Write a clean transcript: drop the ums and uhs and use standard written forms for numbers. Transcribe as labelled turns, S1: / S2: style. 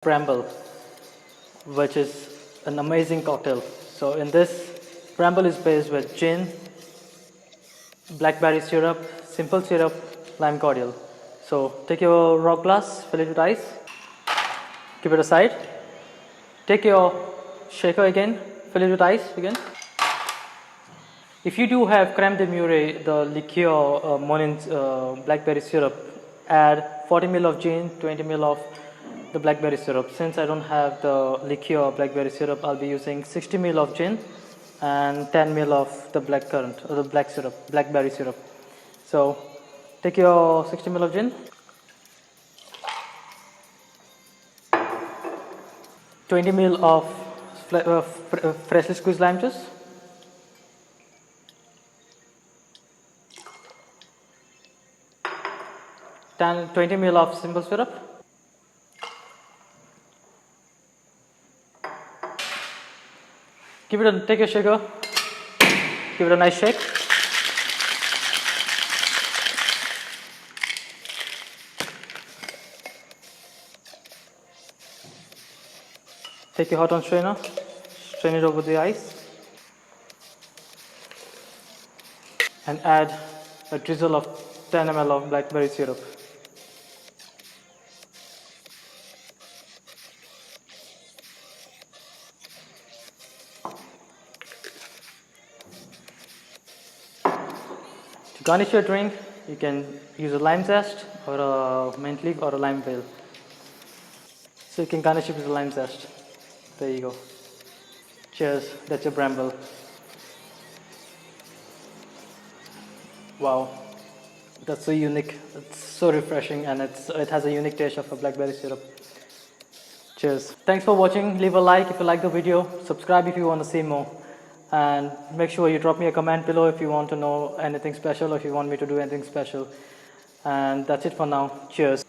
S1: Bramble, which is an amazing cocktail. So in this, Bramble is based with gin, blackberry syrup, simple syrup, lime cordial. So take your rock glass, fill it with ice, keep it aside. Take your shaker again, fill it with ice again. If you do have creme de mure, the liqueur Monin blackberry syrup, add 40 ml of gin, 20 ml of the blackberry syrup. Since I don't have the liqueur blackberry syrup, I'll be using 60 ml of gin and 10 ml of the black currant or the blackberry syrup. So take your 60 ml of gin, 20 ml of freshly squeezed lime juice, 20 ml of simple syrup, take your shaker, give it a nice shake. Take your hot on strainer, strain it over the ice, and add a drizzle of 10 ml of blackberry syrup. To garnish your drink, you can use a lime zest or a mint leaf or a lime peel. So you can garnish it with a lime zest. There you go. Cheers, that's your Bramble. Wow, that's so unique. It's so refreshing, and it has a unique taste of a blackberry syrup. Cheers. Thanks for watching. Leave a like if you like the video. Subscribe if you want to see more. And make sure you drop me a comment below if you want to know anything special or if you want me to do anything special. And that's it for now. Cheers.